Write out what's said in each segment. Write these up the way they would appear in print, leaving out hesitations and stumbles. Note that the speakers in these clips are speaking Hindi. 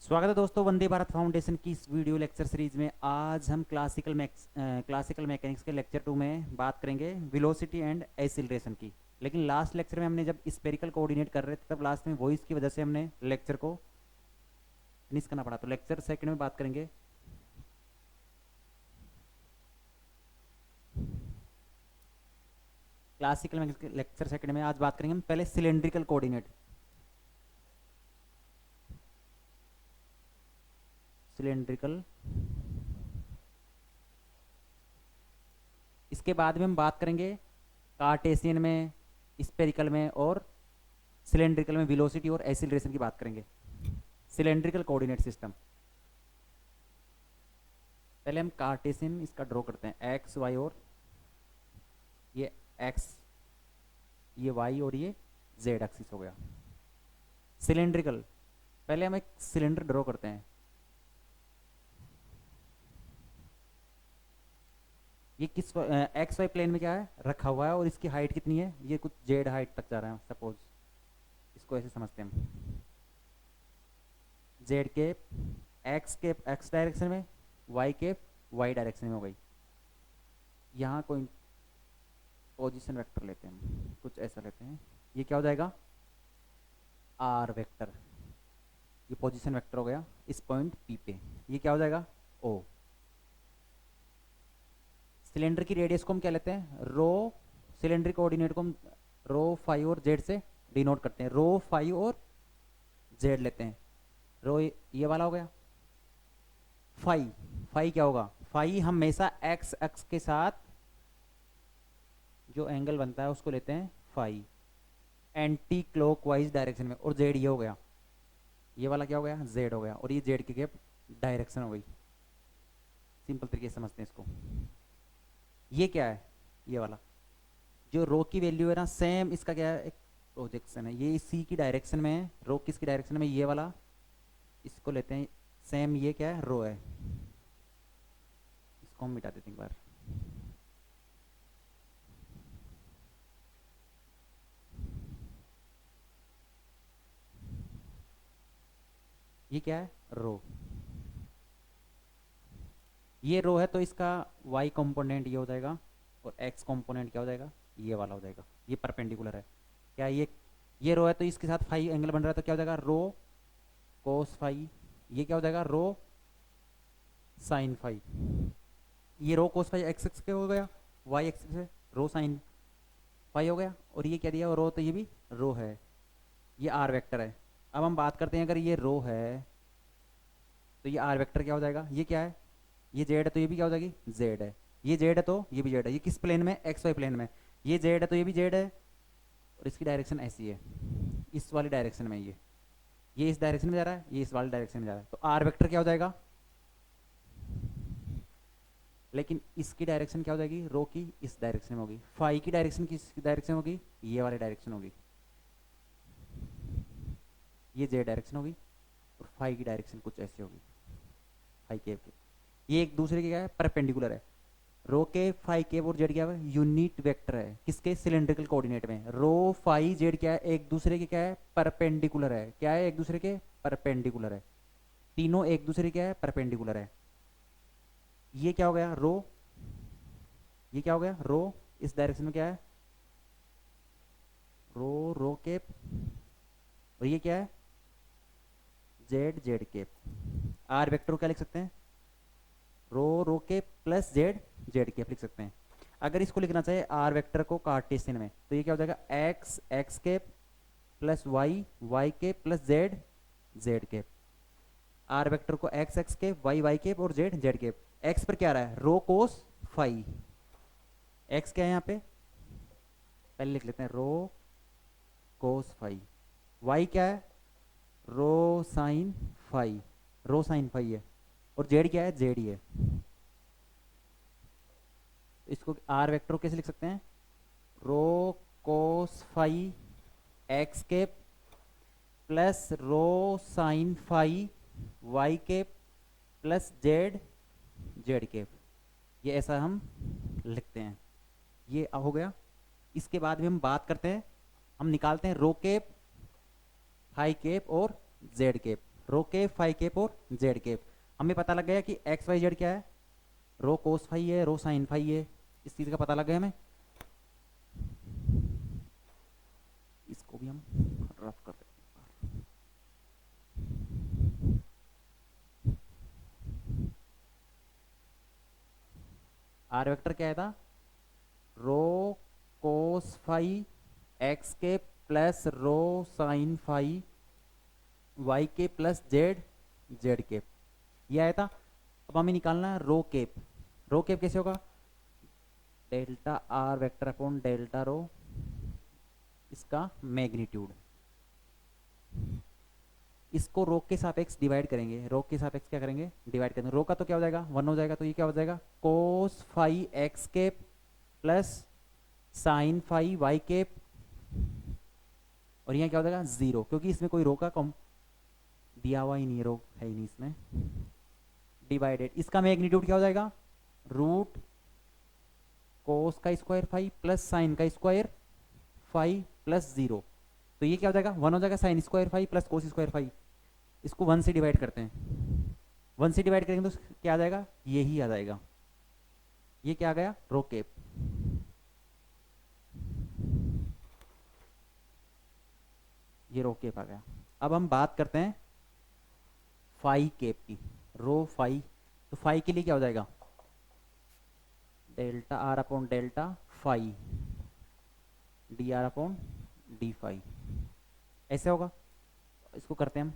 स्वागत है दोस्तों वंदे भारत फाउंडेशन की इस वीडियो लेक्चर सीरीज में। आज हम क्लासिकल मैकेनिक्स के लेक्चर 2 में बात करेंगे वेलोसिटी एंड एक्सीलरेशन की। लेकिन लास्ट लेक्चर में हमने जब स्पेरिकल कोऑर्डिनेट कर रहे थे तब लास्ट में वॉइस की वजह से हमने लेक्चर को फिनिश करना पड़ा। तो लेक्चर सेकंड में बात करेंगे क्लासिकल मैकेनिक्स के लेक्चर सेकंड में। आज बात करेंगे हम पहले सिलेंड्रिकल कोऑर्डिनेट। सिलेंड्रिकल, इसके बाद में हम बात करेंगे कार्टेशियन में, स्पेरिकल में और सिलेंड्रिकल में वेलोसिटी और एक्सीलरेशन की बात करेंगे। सिलेंड्रिकल कोऑर्डिनेट सिस्टम, पहले हम कार्टेशियन इसका ड्रॉ करते हैं। एक्स वाई और ये एक्स, ये वाई और ये जेड एक्सिस हो गया। सिलेंड्रिकल, पहले हम एक सिलेंडर ड्रॉ करते हैं। ये किस एक्स वाई प्लेन में क्या है रखा हुआ है और इसकी हाइट कितनी है, ये कुछ जेड हाइट तक जा रहा है। सपोज इसको ऐसे समझते हैं हम, जेड के एक्स के एक्स डायरेक्शन में, वाई के वाई डायरेक्शन में हो गई। यहाँ कोई पोजीशन वेक्टर लेते हैं हम, कुछ ऐसा लेते हैं। ये क्या हो जाएगा, आर वेक्टर। ये पोजीशन वेक्टर हो गया इस पॉइंट पी पे। ये क्या हो जाएगा, ओ। सिलेंडर की रेडियस को हम क्या लेते हैं, रो। सिलेंडर कोऑर्डिनेट को हम रो फाइव और जेड से डिनोट करते हैं। रो फाइव और जेड लेते हैं। रो ये वाला हो गया। फाई, फाई क्या होगा, फाई हमेशा एक्स एक्स के साथ जो एंगल बनता है उसको लेते हैं फाई, एंटी क्लॉकवाइज डायरेक्शन में। और जेड ये हो गया, ये वाला क्या हो गया, जेड हो गया। और ये जेड की गैप डायरेक्शन हो गई। सिंपल तरीके से समझते हैं इसको। ये क्या है, ये वाला जो रो की वैल्यू है ना, सेम इसका क्या है, एक प्रोजेक्शन है। ये सी की डायरेक्शन में है, रो किसकी डायरेक्शन में, ये वाला। इसको लेते हैं सेम, ये क्या है, रो है। इसको हम मिटा देते हैं एक बार। ये क्या है, रो। ये रो है तो इसका y कंपोनेंट ये हो जाएगा और x कंपोनेंट क्या हो जाएगा, ये वाला हो जाएगा। ये परपेंडिकुलर है क्या, ये रो है तो इसके साथ फाई एंगल बन रहा है तो क्या हो जाएगा, रो कोस फाई। ये क्या हो जाएगा, रो साइन फाई। ये rho cos phi x x के हो गया, वाई एक्स से रो साइन फाई हो गया। और ये क्या दिया, रो, तो ये भी रो है। ये आर वेक्टर है। अब हम बात करते हैं, अगर ये रो है तो ये आर वेक्टर क्या हो जाएगा, ये क्या है, ये जेड है तो ये भी क्या हो जाएगी, जेड है। ये जेड है तो ये भी जेड है। ये किस प्लेन में, एक्स वाई प्लेन में। ये जेड है तो ये भी जेड है और इसकी डायरेक्शन ऐसी है, इस वाली डायरेक्शन में। ये इस डायरेक्शन में जा रहा है, ये इस वाली डायरेक्शन में जा रहा है। तो आर वेक्टर क्या हो जाएगा, लेकिन इसकी डायरेक्शन क्या हो जाएगी, रो की इस डायरेक्शन में होगी। फाई की डायरेक्शन किस डायरेक्शन होगी, ये वाली डायरेक्शन होगी। ये जेड डायरेक्शन होगी और फाई की डायरेक्शन कुछ ऐसी होगी, फाई केप की। ये एक दूसरे के क्या है, परपेंडिकुलर है। रो के फाई केप और जेड क्या है, यूनिट वेक्टर है। किसके, सिलेंड्रिकल कोऑर्डिनेट में। रो फाई जेड क्या है, एक दूसरे के क्या है, परपेंडिकुलर है। क्या है, एक दूसरे के परपेंडिकुलर है। तीनों एक दूसरे के क्या है, परपेंडिकुलर है। ये क्या हो गया, रो। ये क्या हो गया, रो। इस डायरेक्शन में क्या है, रो रो केप। और ये क्या है, Z Z cap. R vector को क्या लिख सकते हैं, rho rho cap plus Z Z cap लिख सकते हैं। अगर इसको लिखना चाहे आर वेक्टर को कार्टेशियन में तो ये क्या हो जाएगा, X x cap plus Y Y cap plus Z Z cap. R vector को X x cap, Y Y cap और जेड जेड केप। एक्स पर क्या आ रहा है, रो कोस फाई। एक्स क्या है यहाँ पे, पहले लिख लेते हैं, रो कोस फाई। वाई क्या है, rho sine phi, rho sine phi है। और जेड क्या है, जेड ही है। इसको आर वेक्टर को कैसे लिख सकते हैं, rho cos phi x cap plus rho sine phi Y cap plus Z Z cap. ये ऐसा हम लिखते हैं। ये हो गया। इसके बाद में हम बात करते हैं, हम निकालते हैं रो केप, फाई केप और जेड केप। रो केप, फाई केप और जेड केप। हमें पता लग गया कि एक्स वाई जेड क्या है, रो कोस फाई है, रो साइन फाई है, इस चीज़ का पता लग गया हमें। इसको भी हम रफ कर देते हैं। आर वेक्टर क्या है था, रो कोस फाई एक्स के plus rho sine phi y के प्लस जेड जेड केप, ये आया था। अब हमें निकालना है रो केप। रो केप कैसे होगा, delta R vector upon delta rho, इसका मैग्नीट्यूड, इसको रो के सापेक्ष डिवाइड करेंगे, रो के सापेक्ष क्या करेंगे, डिवाइड करेंगे। रो का तो क्या हो जाएगा, 1 हो जाएगा, तो ये क्या हो जाएगा, cos phi x cap plus sine phi Y cap, और यहाँ क्या हो जाएगा 0, क्योंकि इसमें कोई रो का कम दिया हुआ ही नहीं है, रो है ही नहीं इसमें, डिवाइडेड। इसका मैग्नीट्यूड क्या हो जाएगा, रूट कोस का स्क्वायर फाई प्लस साइन का स्क्वायर फाई प्लस 0, तो ये क्या हो जाएगा 1 हो जाएगा, sine square phi plus cos square phi, इसको 1 से डिवाइड करते हैं, 1 से डिवाइड करेंगे तो क्या आ जाएगा, ये ही आ जाएगा, ये क्या आ गया, रो केप। ये रो केप आ गया। अब हम बात करते हैं फाई केप की, रो फाई, तो फाई के लिए क्या हो जाएगा, delta r upon delta phi d are upon d phi, ऐसे होगा। इसको करते हैं हम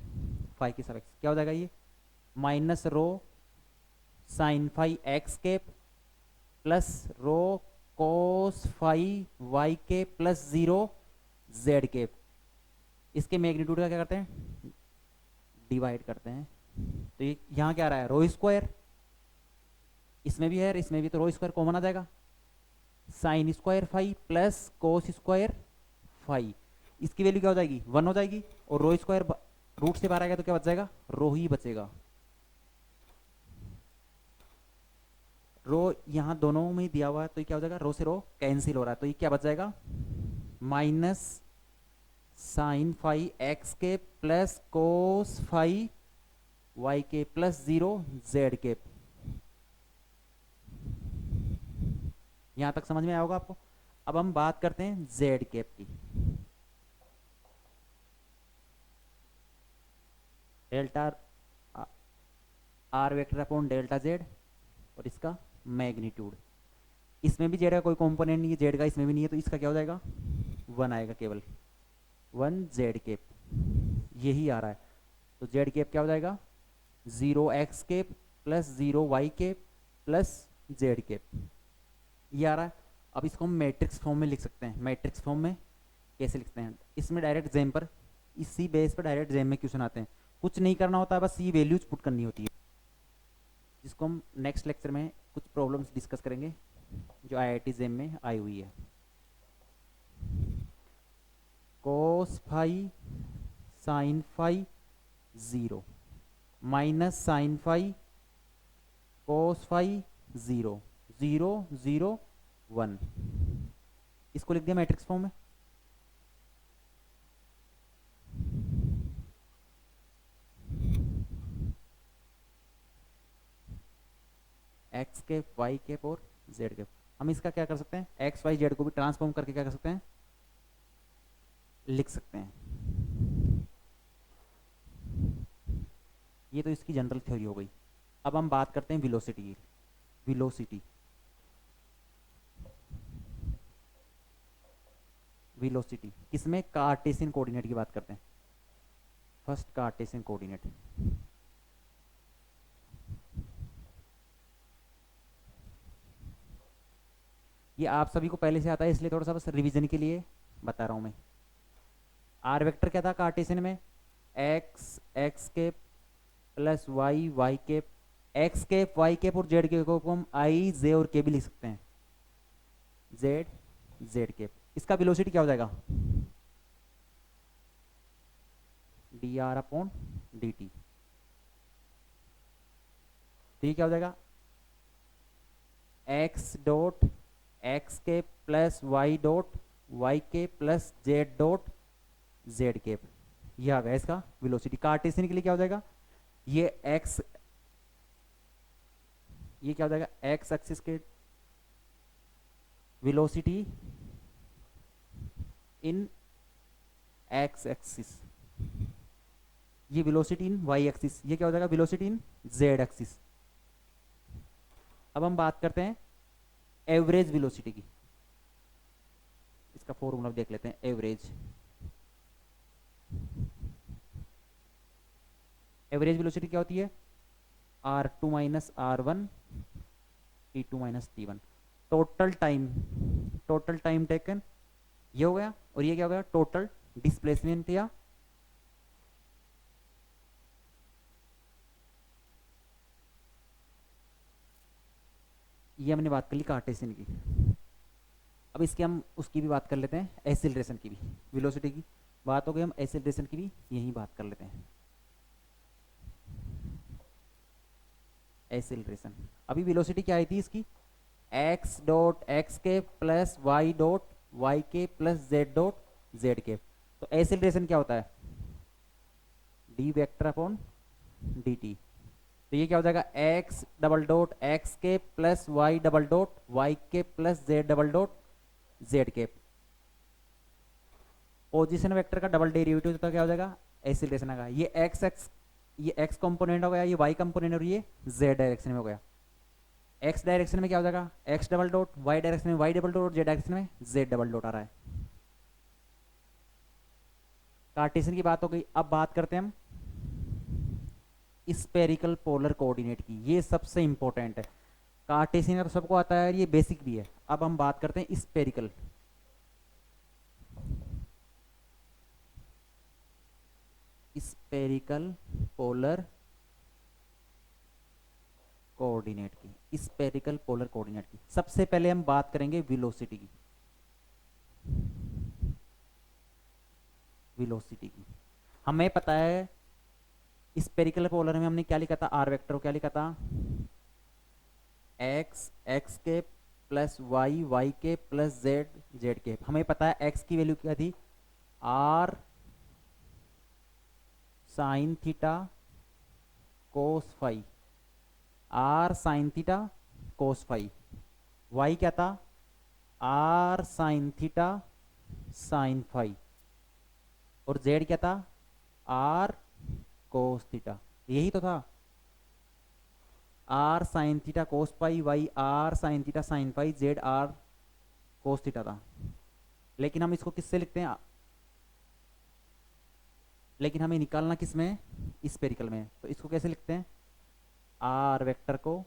फाई के सापेक्ष, क्या हो जाएगा ये, minus rho sine phi x cap plus rho cos phi y के प्लस 0 जेड केप, इसके मैग्नीट्यूड का क्या करते हैं, डिवाइड करते हैं। तो ये यहाँ क्या आ रहा है, रो स्क्वायर, इसमें भी है इसमें भी, तो रो स्क्वायर कॉमन आ जाएगा, sine square phi plus cos square phi, इसकी वैल्यू क्या हो जाएगी 1 हो जाएगी, और रो स्क्वायर रूट से बाहर आएगा तो क्या बच जाएगा, रो ही बचेगा। रो यहाँ दोनों में दिया हुआ है, तो ये क्या हो जाएगा, रो से रो कैंसिल हो रहा है, तो ये क्या बच जाएगा, माइनस साइन फाई एक्स के प्लस कोस फाई वाई के प्लस 0 जेड के। यहां तक समझ में आया होगा आपको। अब हम बात करते हैं जेड कैप की, delta R vector upon delta Z और इसका मैग्नीट्यूड, इसमें भी जेड का कोई कंपोनेंट नहीं है, जेड का इसमें भी नहीं है, तो इसका क्या हो जाएगा 1 आएगा, केवल 1 जेड केप, यही आ रहा है। तो जेड केप क्या हो जाएगा 0 x cap plus 0 y cap plus z cap, ये आ रहा है। अब इसको हम मैट्रिक्स फॉर्म में लिख सकते हैं। मैट्रिक्स फॉर्म में कैसे लिखते हैं, इसमें डायरेक्ट जेम पर, इसी बेस पर डायरेक्ट जेम में क्वेश्चन आते हैं, कुछ नहीं करना होता है, बस ये वैल्यूज पुट करनी होती है, जिसको हम नेक्स्ट लेक्चर में कुछ प्रॉब्लम्स डिस्कस करेंगे जो आईआईटी जेम में आई हुई है। Cos phi sine phi 0 minus sine phi cos phi 0 0 0 1, इसको लिख दिया मैट्रिक्स फॉर्म में। एक्स केप वाई केप और जेड केप, हम इसका क्या कर सकते हैं, एक्स वाई जेड को भी ट्रांसफॉर्म करके क्या कर सकते हैं, लिख सकते हैं। ये तो इसकी जनरल थ्योरी हो गई। अब हम बात करते हैं वेलोसिटी की। वेलोसिटी, वेलोसिटी किसमें, कार्टेशियन कोऑर्डिनेट की बात करते हैं। फर्स्ट कार्टेशियन कोऑर्डिनेट, ये आप सभी को पहले से आता है, इसलिए थोड़ा सा बस रिवीजन के लिए बता रहा हूं मैं। आर वेक्टर क्या था कार्टेशियन में, x x cap plus Y Y cap, x cap y cap और जेड केप को हम आई जे और के भी लिख सकते हैं, जेड जेड केप। इसका वेलोसिटी क्या हो जाएगा, D R upon D T, तो ये क्या हो जाएगा, एक्स डॉट एक्स के प्लस वाई डॉट वाई के plus Z dot Z cap, ये आ गया इसका वेलोसिटी। कार्टेशियन के लिए क्या हो जाएगा, ये एक्स, ये क्या हो जाएगा एक्स एक्सिस के वेलोसिटी इन एक्स एक्सिस, ये वेलोसिटी इन वाई एक्सिस, ये क्या हो जाएगा वेलोसिटी इन जेड एक्सिस। अब हम बात करते हैं एवरेज वेलोसिटी की, इसका फॉर्मूला देख लेते हैं। एवरेज, एवरेज वेलोसिटी क्या होती है, r2 minus r1 t2 minus t1। Total time, total time taken ये हो गया, और ये क्या हो गया टोटल डिस्प्लेसमेंट, या ये हमने बात कर ली कार्टेशियन की। अब इसके हम उसकी भी बात कर लेते हैं, एक्सीलरेशन की भी। वेलोसिटी की बात हो गई, हम एक्सीलरेशन की भी यही बात कर लेते हैं। एक्सीलरेशन, अभी वेलोसिटी क्या आई थी इसकी, x डॉट एक्स के प्लस वाई डॉट वाई के प्लस जेड डॉट जेड के। तो एक्सीलरेशन क्या होता है, D vector upon D T. तो ये क्या हो जाएगा x डबल डॉट एक्स के plus Y double dot Y के plus Z double dot Z के। पोजीशन वेक्टर का डबल डेरिवेटिव तो क्या हो जाएगा एक्सीलरेशन आएगा। ये एक्स एक्स, ये एक्स कंपोनेंट हो गया, ये वाई कंपोनेंट और ये जेड डायरेक्शन में हो गया। एक्स डायरेक्शन में क्या हो जाएगा X double dot, Y direction में Y double dot, Z direction में जेड डबल डॉट आ रहा है। कार्टेशियन की बात हो गई। अब बात करते हैं हम स्पेरिकल पोलर कोऑर्डिनेट की, ये सबसे इंपॉर्टेंट है। कार्टेशियन तो सबको आता है, ये बेसिक भी है। अब हम बात करते हैं स्पेरिकल, स्पेरिकल पोलर कोऑर्डिनेट की, स्पेरिकल पोलर कोऑर्डिनेट की। सबसे पहले हम बात करेंगे वेलोसिटी की, वेलोसिटी की। हमें पता है स्पेरिकल पोलर में हमने क्या लिखा था, आर वेक्टर को क्या लिखा था, एक्स एक्स के प्लस वाई वाई के प्लस जेड जेड के। हमें पता है एक्स की वैल्यू क्या थी, r sine theta cos phi, r sine theta cos phi. Y क्या था, r sine theta sine phi. और जेड क्या था, आर कोस थीटा। यही तो था, r sine theta cos pi, y r sine theta sine pi, z r cos theta था। लेकिन हम इसको किससे लिखते हैं, लेकिन हमें निकालना किस में है, स्पेरिकल में। तो इसको कैसे लिखते हैं, आर वेक्टर को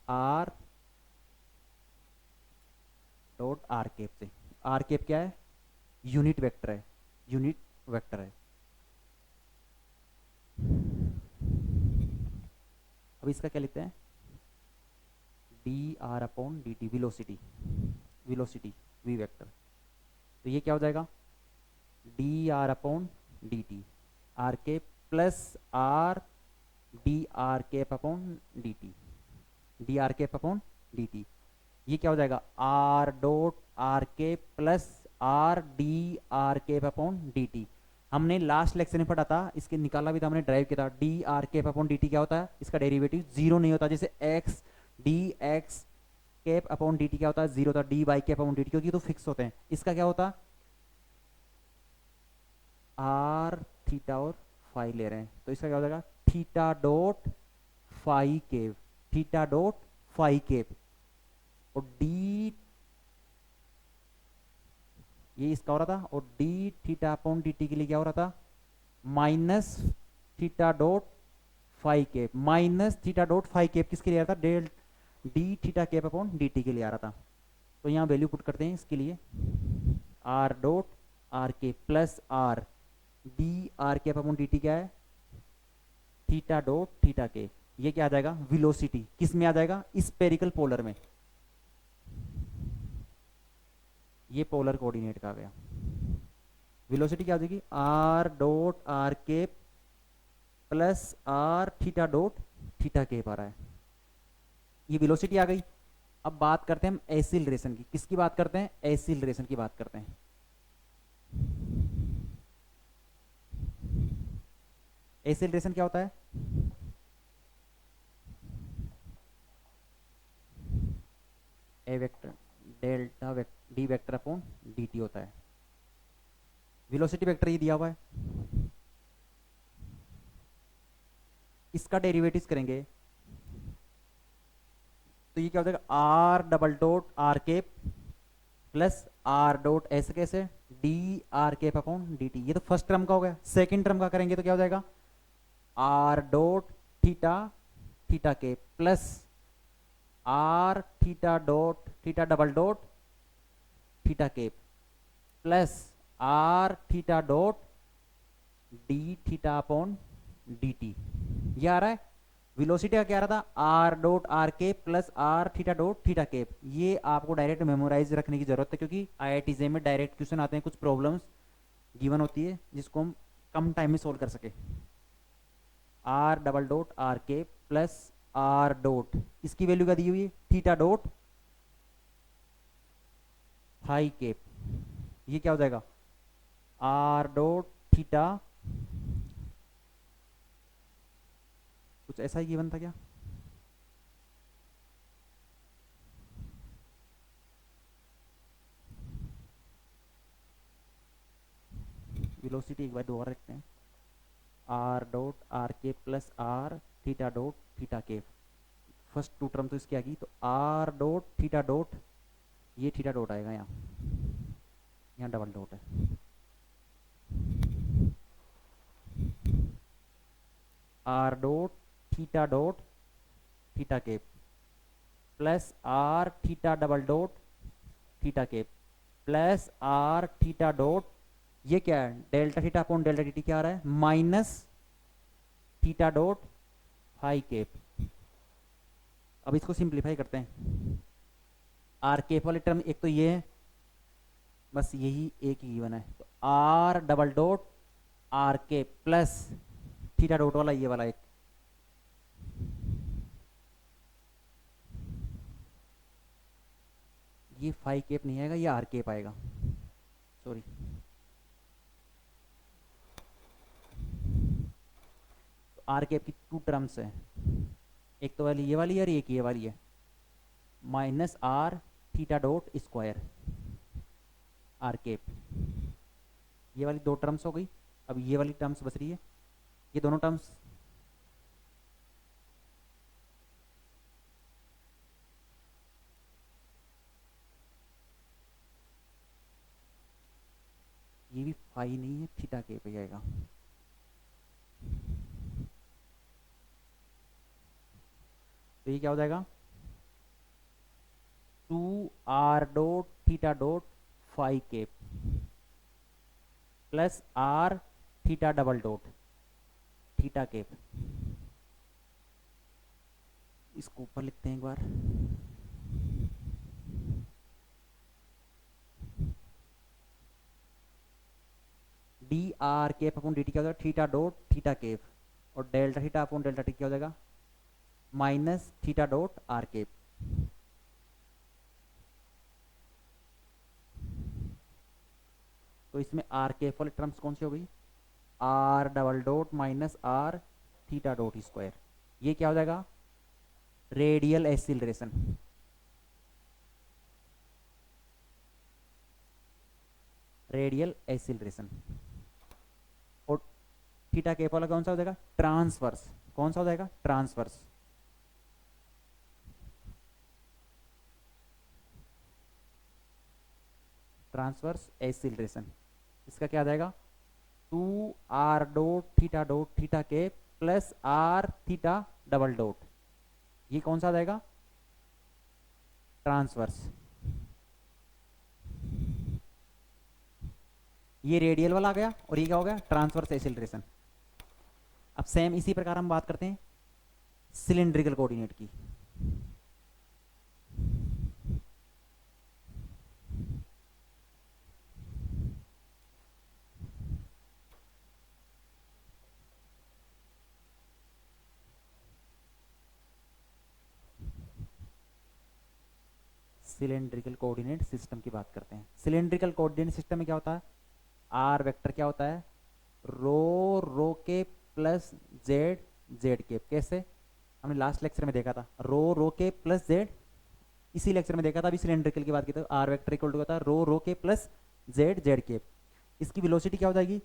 आर डॉट आर केप से। आर केप क्या है, यूनिट वेक्टर है, यूनिट वेक्टर है। अब इसका क्या लिखते हैं, D are upon D T, velocity, velocity V vector. तो ये क्या हो जाएगा, D R upon D T, R के plus R D R cap upon D T, D are cap upon D T. ये क्या हो जाएगा, आर डॉट आर के plus R D R cap upon D t. हमने लास्ट लेक्चर में पढ़ा था, इसके निकाला भी था हमने, ड्राइव किया था। D are cap upon D T क्या होता है, इसका डेरिवेटिव जीरो नहीं होता। जैसे X D X cap upon D T क्या होता है, जीरो होता है। D Y cap upon D T, क्योंकि तो फिक्स होते हैं। इसका क्या होता, आर थीटा और फाई ले रहे हैं, तो इसका क्या हो जाएगा, theta dot phi cap, theta dot phi cap. और डी, ये इसका हो रहा था, और D theta upon D T के लिए क्या हो रहा था, minus theta dot phi cap, minus theta dot phi cap किसके लिए आ रहा था, del D theta cap upon D T के लिए आ रहा था। तो यहाँ वैल्यू पुट करते हैं इसके लिए, आर डॉट आर के plus R D R cap upon D T क्या है, थीटा डॉट थीटा के। ये क्या आ जाएगा, वेलोसिटी किस में आ जाएगा, स्पेरिकल पोलर में। ये पोलर कोऑर्डिनेट का आ गया। वेलोसिटी क्या आ जाएगी, आर डॉट आर के plus R theta dot theta के आ रहा है। ये वेलोसिटी आ गई। अब बात करते हैं हम एक्सीलरेशन की। किसकी बात करते हैं, एक्सीलरेशन की बात करते हैं। एक्सेलरेशन क्या होता है? A vector delta D vector upon D T होता है। वेलोसिटी वेक्टर ये दिया हुआ है, इसका डेरिवेटिव करेंगे तो ये क्या हो जाएगा, R double dot R cap plus R dot ऐसे कैसे D are cap upon D T. ये तो फर्स्ट टर्म का हो गया। सेकंड टर्म का करेंगे तो क्या हो जाएगा, R dot theta theta cap plus R theta dot theta double dot theta cap plus R theta dot D theta upon D T. ये आ रहा है। वेलोसिटी का क्या आ रहा था, R dot R cap plus R theta dot theta cap. ये आपको डायरेक्ट मेमोराइज रखने की जरूरत है, क्योंकि आईआईटी जे में डायरेक्ट क्वेश्चन आते हैं, कुछ प्रॉब्लम्स गिवन होती है जिसको हम कम टाइम में सोल्व कर सके। R double dot R cap plus R dot, इसकी वैल्यू क्या दी हुई है, थीटा डॉट फाई केप। ये क्या हो जाएगा, आर डॉट थीटा, कुछ ऐसा ही गिवन था क्या, वेलोसिटी एक बार दोबारा रखते हैं, आर डॉट आर के plus R theta dot theta के। फर्स्ट टू टर्म तो इसकी आ गई, तो आर डॉट थीटा डॉट, ये थीटा डॉट आएगा यहाँ, यहाँ डबल डॉट है, R dot theta dot theta के plus R theta double dot theta के प्लस आर थीटा डॉट, ये क्या है, delta theta upon delta T क्या आ रहा है, minus theta dot phi cap. अब इसको सिंप्लीफाई करते हैं, आर केप वाले टर्म एक तो ये है, बस यही एक ही गिवन है, तो आर डबल डॉट आर के प्लस थीटा डॉट वाला ये वाला एक, ये फाई केप नहीं आएगा, ये आर केप आएगा, सॉरी। तो आर केप की टू टर्म्स है, एक तो वाली ये वाली है और एक ये वाली है, minus R theta dot square R cap. ये वाली दो टर्म्स हो गई। अब ये वाली टर्म्स बच रही है, ये दोनों टर्म्स ये भी फाई नहीं है, थीटा के पे जाएगा। तो ये क्या हो जाएगा, two R dot theta dot phi cap plus R theta double dot theta cap. इसको ऊपर लिखते हैं एक बार, D are cap upon D T क्या हो जाएगा, थीटा डॉट थीटा केप, और delta theta upon delta T क्या हो जाएगा, minus theta dot R cap. तो इसमें आर केप वाली टर्म्स कौन सी हो गई, R double dot minus R theta dot square. ये क्या हो जाएगा, रेडियल एक्सीलरेशन, रेडियल एक्सीलरेशन। और थीटा केप वाला कौन सा हो जाएगा, ट्रांसवर्स। कौन सा हो जाएगा, ट्रांसवर्स। ट्रांसवर्स एक्सीलरेशन, इसका क्या आ जाएगा, टू आर डॉट थीटा के plus R theta double dot, ये कौन सा आ जाएगा, ट्रांसवर्स। ये रेडियल वाला आ गया, और ये क्या हो गया, ट्रांसवर्स एक्सीलरेशन। अब सेम इसी प्रकार हम बात करते हैं सिलेंड्रिकल कोऑर्डिनेट की। सिलेंड्रिकल कोऑर्डिनेट सिस्टम की बात करते हैं। सिलेंड्रिकल कोऑर्डिनेट सिस्टम में क्या होता है, आर वेक्टर क्या होता है, रो रो के प्लस जेड जेड केप। कैसे? हमने लास्ट लेक्चर में देखा था, रो के प्लस जेड, इसी लेक्चर में देखा था, अभी सिलेंड्रिकल की बात की तो आर वेक्टर इक्वल टू होता है रो के प्लस जेड जेड केप। इसकी वेलोसिटी क्या हो जाएगी?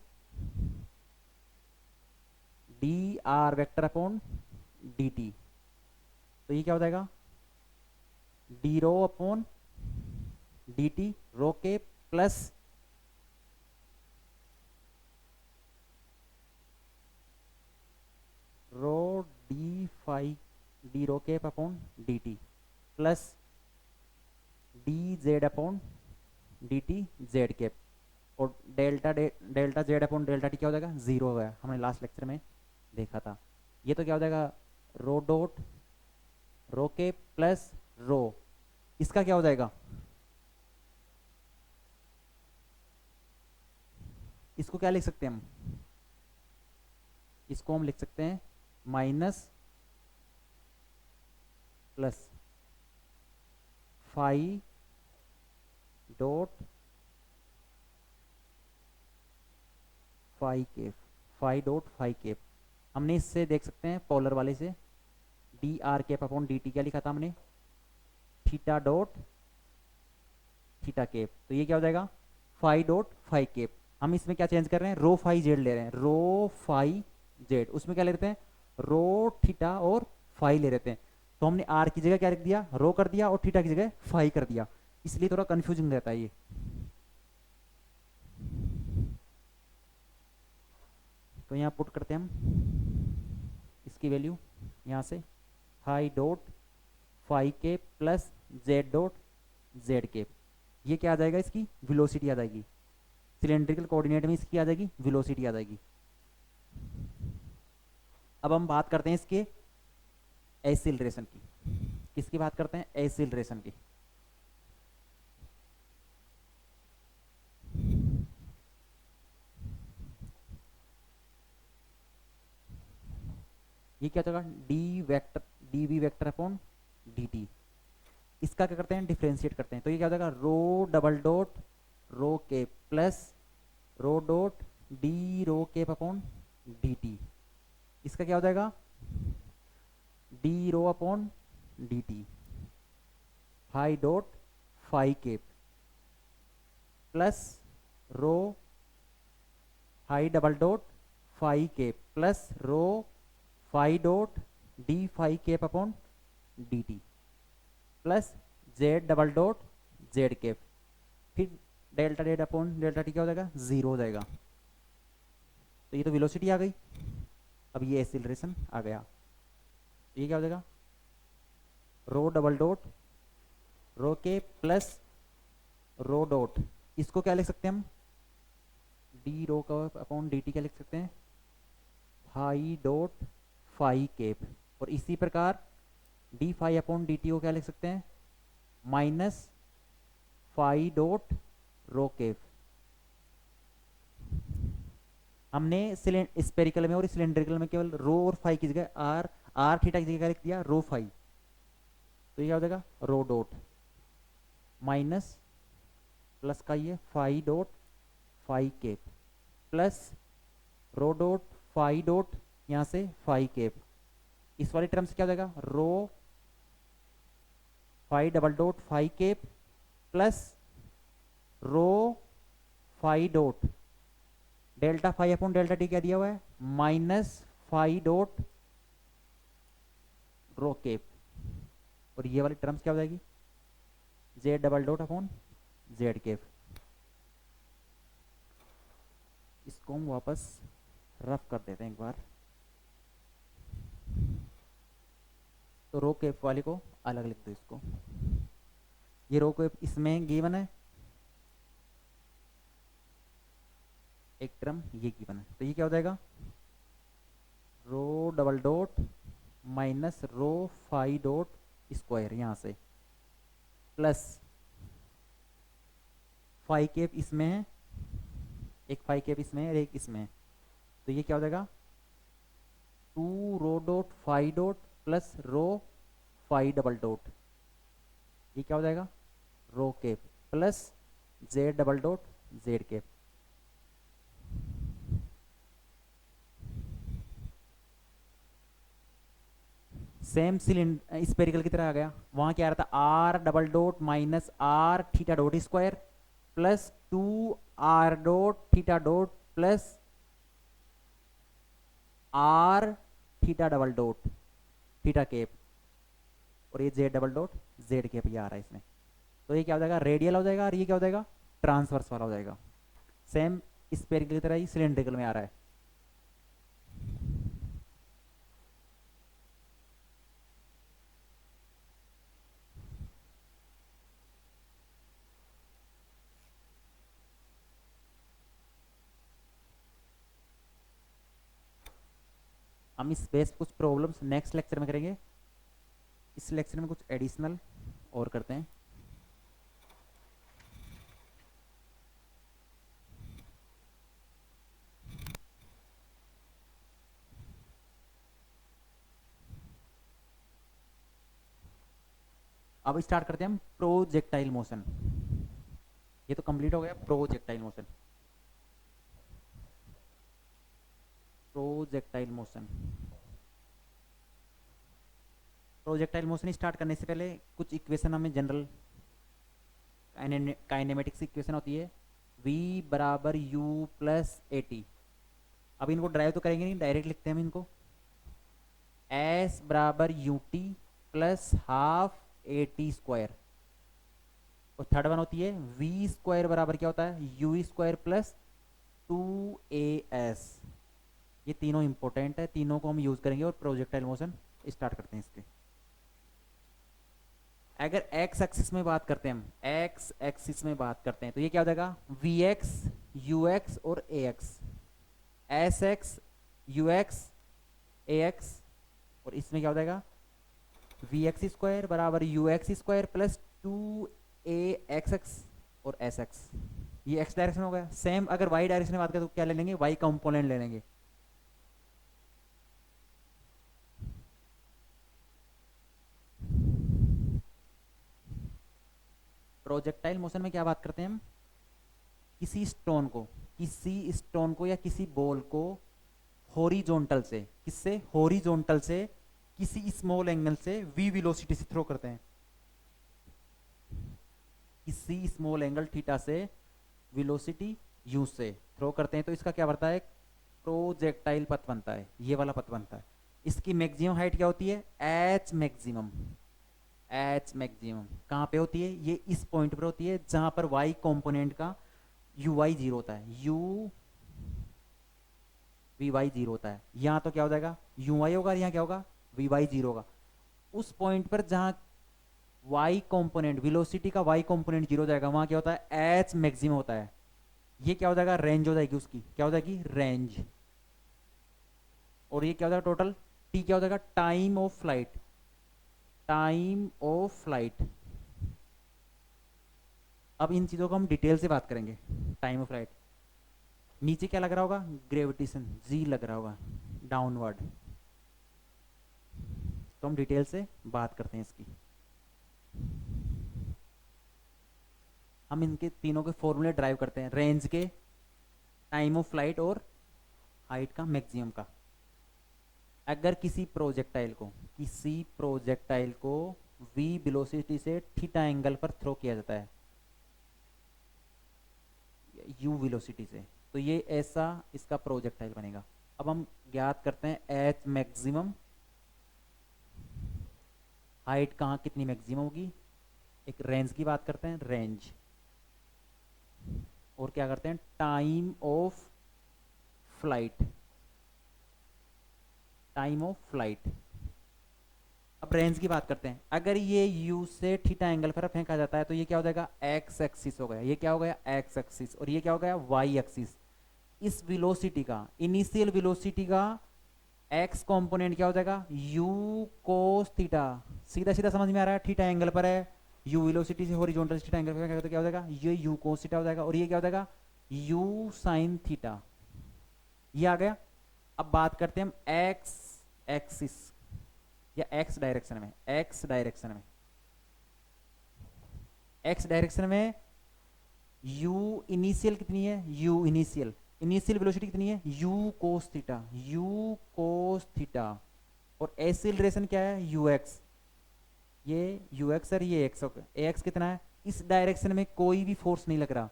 D R vector upon D T. तो ये क्या हो जाएगा? D rho upon D T rho के plus rho D phi D rho cap upon D T plus D Z upon D T Z cap. और delta Z upon delta T क्या हो जाएगा? जीरो हो गया, हमने लास्ट लेक्चर में देखा था। ये तो क्या हो जाएगा? रो डॉट रो के प्लस रो, इसका क्या हो जाएगा? इसको क्या लिख सकते हैं हम? इसको हम लिख सकते हैं minus plus phi dot phi cap, phi dot phi cap. हमने इससे देख सकते हैं पोलर वाले से D are cap upon D T क्या लिखा था हमने? Theta dot theta cap. तो ये क्या हो जाएगा? Phi dot phi cap. हम इसमें क्या चेंज कर रहे हैं? रो फाई जेड ले रहे हैं, रो फाई जेड। उसमें क्या ले लेते हैं? रो थीटा और फाई ले लेते हैं। तो हमने आर की जगह क्या रख दिया? रो कर दिया, और थीटा की जगह फाई कर दिया, इसलिए थोड़ा कंफ्यूजिंग रहता है ये। तो यहाँ पुट करते हैं हम इसकी वैल्यू यहाँ से, फाई डॉट फाई के प्लस जेड डॉट जेड के। ये क्या आ जाएगा? इसकी वेलोसिटी आ जाएगी, सिलेंड्रिकल कोऑर्डिनेट में इसकी आ जाएगी वेलोसिटी आ जाएगी। अब हम बात करते हैं इसके एक्सीलरेशन की। किसकी बात करते हैं? एक्सीलरेशन की। ये क्या होगा? D vector D V vector upon D T. इसका क्या करते हैं? डिफ्रेंशिएट करते हैं। तो ये क्या हो जाएगा? रो डबल डॉट रो के plus rho dot D rho cap upon D T. इसका क्या हो जाएगा? D rho upon D T phi dot phi cap plus rho phi double dot phi cap plus rho phi dot D phi cap upon D T plus Z double dot Z cap. फिर डेल्टा डेड अपॉन डेल्टा टी क्या हो जाएगा? जीरो हो जाएगा। तो ये तो वेलोसिटी आ गई। अब ये एक्सीलरेशन आ गया। तो ये क्या हो जाएगा? रो डबल डॉट रो के प्लस रो डॉट, इसको क्या लिख सकते हैं हम? डी रो का अपॉन डी टी क्या लिख सकते हैं? Phi dot phi cap. और इसी प्रकार D phi upon D T को क्या लिख सकते हैं? Minus phi dot rho cap. हमने स्पेरिकल में और सिलेंड्रिकल में केवल रो और फाई की जगह आर थीटा की जगह क्या लिख दिया? रो फाई। तो ये क्या हो जाएगा? रो डॉट माइनस प्लस का ये phi dot phi cap plus rho dot phi dot यहाँ से फाई केप। इस वाली टर्म से क्या हो जाएगा? Rho phi double dot phi cap plus rho phi dot delta phi upon delta T क्या दिया हुआ है? Minus phi dot rho cap. और ये वाली टर्म्स क्या हो जाएगी? Z double dot upon Z cap. इसको हम वापस रफ कर देते हैं एक बार। तो रो केप वाले को अलग लिख दो इसको। ये रो केप इसमें गिवन है, एक टर्म ये गिवन है। तो ये क्या हो जाएगा? Rho double dot minus rho phi dot square यहाँ से प्लस फाई केप इसमें है, एक फाई केप इसमें है और एक इसमें है। तो ये क्या हो जाएगा? Two rho dot phi dot plus rho phi double dot, ये क्या हो जाएगा? Rho cap plus Z double dot Z cap. Same cylinder spherical की तरह आ गया, वहां क्या आ रहा था R double dot minus R theta dot square plus 2 R dot theta dot plus R theta double dot theta cap, और ये Z double dot Z cap ये आ रहा है इसमें। तो ये क्या हो जाएगा रेडियल हो जाएगा, और ये क्या हो जाएगा ट्रांसवर्स वाला हो जाएगा। सेम स्पेरिकल की तरह ही सिलेंड्रिकल में आ रहा है। हम इस बेस कुछ प्रॉब्लम्स नेक्स्ट लेक्चर में करेंगे। इस लेक्चर में कुछ एडिशनल और करते हैं। अब स्टार्ट करते हैं हम प्रोजेक्टाइल मोशन। ये तो कंप्लीट हो गया projectile motion. Projectile motion, projectile motion start करने से पहले कुछ इक्वेशन हमें जनरल काइनेमेटिक्स इक्वेशन होती है, v बराबर u प्लस ए टी। अब इनको ड्राइव तो करेंगे नहीं, डायरेक्ट लिखते हैं हम इनको, s बराबर U T plus half A T square. और थर्ड वन होती है v स्क्वायर बराबर क्या होता है यू स्क्वायर प्लस 2as। ये तीनों इंपॉर्टेंट है, तीनों को हम यूज करेंगे और प्रोजेक्टाइल मोशन स्टार्ट करते हैं इसके। अगर x एक्सिस में बात करते हैं, हम x एक्सिस में बात करते हैं तो ये क्या हो जाएगा vx ux और ax, sx ux ax, और इसमें क्या हो जाएगा vx स्क्वायर बराबर ux स्क्वायर प्लस 2axx और sx। ये x डायरेक्शन हो गया। सेम अगर y डायरेक्शन में बात करें तो क्या ले लेंगे y कंपोनेंट ले लेंगे। प्रोजेक्टाइल मोशन में क्या बात करते हैं हम, किसी स्टोन को या किसी बॉल को हॉरिजॉन्टल से, किससे हॉरिजॉन्टल से किसी स्मॉल एंगल से v वेलोसिटी से थ्रो करते हैं, किसी स्मॉल एंगल थीटा से वेलोसिटी u से थ्रो करते हैं, तो इसका क्या बनता है प्रोजेक्टाइल पथ बनता है, ये वाला पथ बनता है। इसकी मैक्सिमम हाइट क्या होती है h मैक्सिमम। एच मैक्सिमम कहाँ पे होती है, ये इस पॉइंट पर होती है जहां पर y कंपोनेंट का यू वाई जीरो होता है, यू वी वाई जीरो होता है। यहाँ तो क्या हो जाएगा यू वाई होगा, यहाँ क्या होगा वी वाई जीरो होगा। उस पॉइंट पर जहां y कंपोनेंट वेलोसिटी का y कंपोनेंट जीरो जाएगा, वहां क्या होता है एच मैक्सिमम होता है। ये क्या हो जाएगा रेंज हो जाएगी, उसकी क्या हो जाएगी रेंज। और ये क्या हो जाएगा टोटल टी क्या हो जाएगा time of flight, time of flight. अब इन चीजों को हम डिटेल से बात करेंगे। टाइम ऑफ फ्लाइट, नीचे क्या लग रहा होगा ग्रेविटेशन जी लग रहा होगा डाउनवर्ड, तो हम डिटेल से बात करते हैं इसकी। हम इनके तीनों के फॉर्मूले ड्राइव करते हैं, रेंज के, टाइम ऑफ फ्लाइट और हाइट का मैक्सिमम का। अगर किसी प्रोजेक्टाइल को v वेलोसिटी से थीटा एंगल पर थ्रो किया जाता है u वेलोसिटी से, तो ये ऐसा इसका प्रोजेक्टाइल बनेगा। अब हम ज्ञात करते हैं h मैक्सिमम, हाइट कहाँ कितनी मैक्सिमम होगी, एक रेंज की बात करते हैं रेंज, और क्या करते हैं time of flight, time of flight. अब रेंज की बात करते हैं, अगर ये u से थीटा एंगल पर फेंका जाता है तो ये क्या हो जाएगा x एक्सिस हो गया, ये क्या हो गया x एक्सिस, और ये क्या हो गया y एक्सिस। इस वेलोसिटी का इनिशियल वेलोसिटी का x कंपोनेंट क्या हो जाएगा u cos थीटा, सीधा सीधा समझ में आ रहा है, थीटा एंगल पर है, u वेलोसिटी से हॉरिजॉन्टल थीटा एंगल पर तो क्या हो जाएगा ये u cos थीटा हो जाएगा, और ये क्या हो जाएगा u sin थीटा। ये आ गया। अब बात करते हैं हम x एक्सिस या x डायरेक्शन में, x डायरेक्शन में, x डायरेक्शन में u इनिशियल कितनी है, u इनिशियल, इनिशियल वेलोसिटी कितनी है u cos theta, u cos theta. और एसिलरेशन क्या है, यू एक्स, ये यू एक्स और ये एक्स, ओके, ए एक्स कितना है, इस डायरेक्शन में कोई भी फोर्स नहीं लग रहा,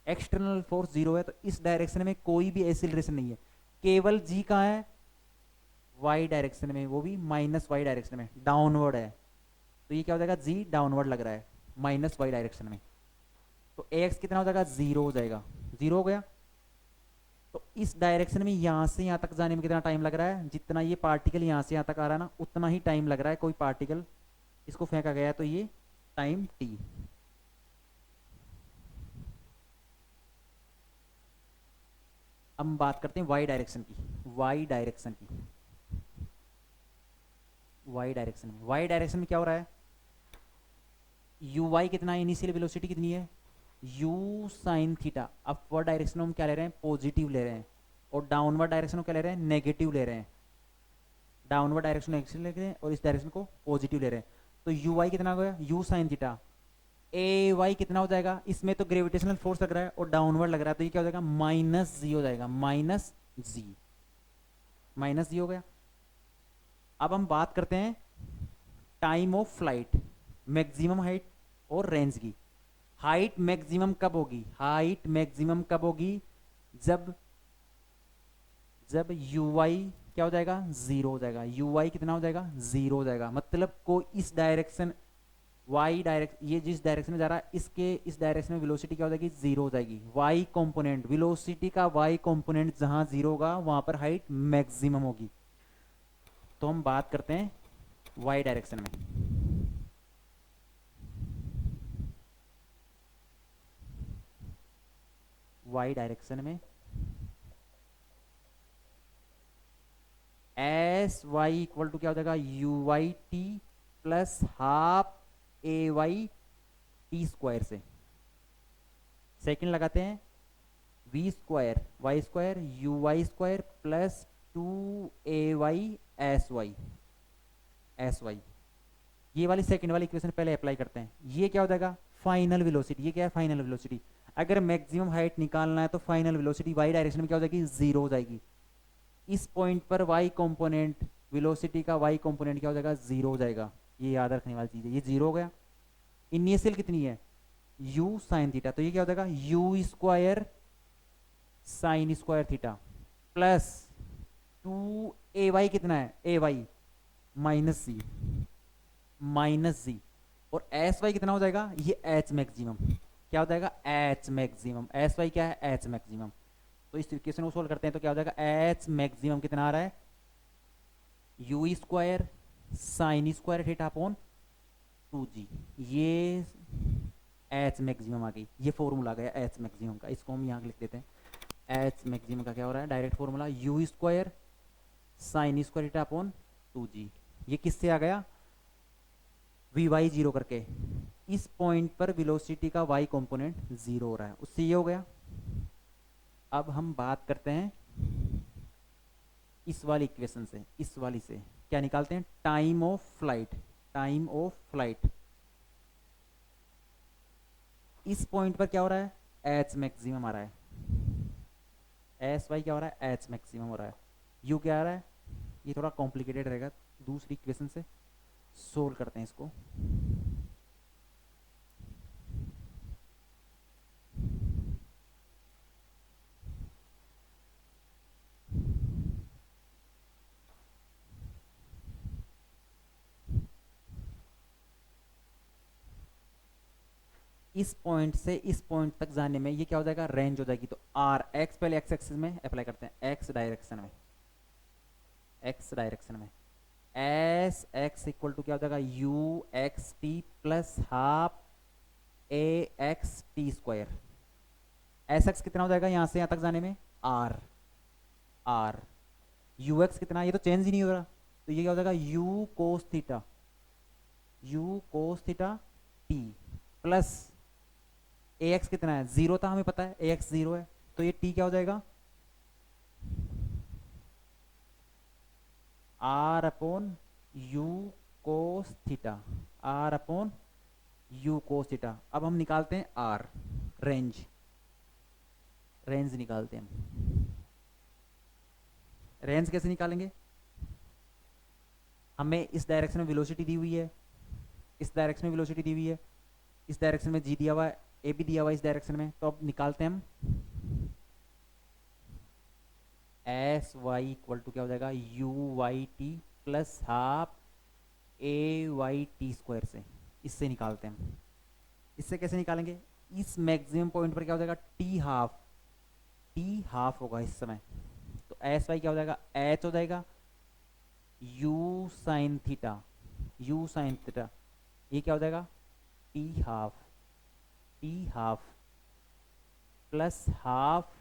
एक्सटर्नल फोर्स जीरो है, तो इस डायरेक्शन में कोई भी एसिलरेशन नहीं है, केवल जी कहाँ है, वाई डायरेक्शन में, वो भी माइनस वाई डायरेक्शन में, डाउनवर्ड है, तो ये क्या हो जाएगा, जी डाउनवर्ड लग रहा है माइनस वाई डायरेक्शन में, तो ए एक्स कितना हो जाएगा, जीरो हो जाएगा, जीरो हो गया। तो इस डायरेक्शन में यहां से यहां तक जाने में कितना टाइम लग रहा है, जितना ये पार्टिकल यहां से यहां तक आ रहा है ना, उतना ही टाइम लग रहा है, कोई पार्टिकल इसको फेंका गया तो ये टाइम टी। अब हम बात करते हैं वाई डायरेक्शन की, वाई डायरेक्शन की, वाई डायरेक्शन में क्या हो रहा है, यू वाई कितना है, इनिशियल वेलोसिटी कितनी है, U sine theta, upward direction में हम क्या ले रहे हैं, पॉजिटिव ले रहे हैं, और डाउनवर्ड डायरेक्शन में क्या ले रहे हैं, नेगेटिव ले रहे हैं, डाउनवर्ड डायरेक्शन नेगेटिव ले रहे हैं और इस डायरेक्शन को पॉजिटिव ले रहे हैं, तो यू वाई कितना हो गया, U sine theta, A Y कितना हो जाएगा, इसमें तो ग्रेविटेशनल फोर्स लग रहा है और डाउनवर्ड लग रहा है, तो ये क्या हो जाएगा, माइनस जी हो जाएगा, माइनस जी, माइनस जी हो गया। अब हम बात करते हैं time of flight, maximum height और रेंज की। हाइट मैक्सिमम कब होगी, हाइट मैक्सिमम कब होगी, जब जब यू वाई क्या हो जाएगा, जीरो हो जाएगा, यू वाई कितना हो जाएगा, जीरो हो जाएगा, मतलब को इस डायरेक्शन वाई डायरेक्ट, ये जिस डायरेक्शन में जा रहा है इसके इस डायरेक्शन में वेलोसिटी क्या हो जाएगी, जीरो हो जाएगी, वाई कंपोनेंट, वेलोसिटी का वाई कंपोनेंट जहां जीरो होगा वहां पर हाइट मैक्सिमम होगी। तो हम बात करते हैं वाई डायरेक्शन में, वाई डायरेक्शन में एस वाई इक्वल टू क्या हो जाएगा, U Y T plus half A Y T square से, सेकंड लगाते हैं V square Y square U Y square plus two A Y S Y, ये वाली सेकंड वाली इक्वेशन पहले अप्लाई करते हैं, ये क्या हो जाएगा, फाइनल वेलोसिटी, ये क्या है, फाइनल वेलोसिटी, अगर मैक्सिमम हाइट निकालना है तो फाइनल वेलोसिटी वाई डायरेक्शन में क्या हो जाएगी, जीरो हो जाएगी, इस पॉइंट पर वाई कंपोनेंट, वेलोसिटी का वाई कंपोनेंट क्या हो जाएगा, जीरो हो जाएगा, ये याद रखने वाली चीज है, ये जीरो हो गया। इनिशियल कितनी है, यू साइन थीटा, तो ये क्या हो जाएगा, U square sine square theta plus two A Y कितना है, A Y minus C, minus G, और एस वाई कितना हो जाएगा, ये एच मैक्सिमम, क्या हो जाएगा, एच मैक्सिमम, एस वाई क्या है, एच मैक्सिमम। तो इस इक्वेशन को सोल्व करते हैं तो क्या हो जाएगा, एच मैक्सिमम कितना आ रहा है, U square sine square theta upon two G, ये एच मैक्सिमम आ गई, ये फॉर्मूला आ गया एच मैक्सिमम का, इसको हम यहाँ लिख देते हैं, एच मैक्सिमम का क्या हो रहा है, direct formula U square sine square theta upon two G, ये किससे आ गया, वी वाई जीरो करके, इस पॉइंट पर वेलोसिटी का वाई कंपोनेंट जीरो हो रहा है, उससे ये हो गया। अब हम बात करते हैं इस वाली इक्वेशन से, इस वाली से क्या निकालते हैं, time of flight, time of flight, इस पॉइंट पर क्या हो रहा है, एच मैक्सिमम आ रहा है, एस वाई क्या हो रहा है, एच मैक्सिमम हो रहा है, यू क्या आ रहा है, ये थोड़ा कॉम्प्लिकेटेड रहेगा, दूसरी इक्वेशन से सोल्व करते हैं इसको। इस पॉइंट से इस पॉइंट तक जाने में ये क्या हो जाएगा, रेंज हो जाएगी, तो आर एक्स, पहले एक्स एक्सिस में अप्लाई करते हैं, एक्स डायरेक्शन में, एक्स डायरेक्शन में एस एक्स इक्वल टू क्या हो जाएगा, you x T plus half A x T square, S x कितना हो जाएगा यहाँ से यहाँ तक जाने में, आर, आर, यू एक्स कितना, ये तो चेंज ही नहीं हो रहा, तो ये क्या हो जाएगा, you cos theta, you cos theta T plus A x कितना है, जीरो था हमें पता है, ए एक्स जीरो है, तो ये टी क्या हो जाएगा, R upon U cos theta, R upon U cos theta. अब हम निकालते हैं आर, रेंज, रेंज निकालते हैं हम, रेंज कैसे निकालेंगे, हमें इस डायरेक्शन में वेलोसिटी दी हुई है, इस डायरेक्शन में वेलोसिटी दी हुई है, इस डायरेक्शन में जी दिया हुआ है, ए भी दिया हुआ है इस डायरेक्शन में। तो अब निकालते हैं हम एस वाई इक्वल टू क्या हो जाएगा, U Y T plus half A Y T square से। इससे निकालते हैं हम। इससे कैसे निकालेंगे, इस मैक्सिमम पॉइंट पर क्या हो जाएगा, टी हाफ होगा इस समय। तो एस वाई क्या हो जाएगा, एच हो जाएगा U sine theta, you sine theta, ये क्या हो जाएगा T half plus half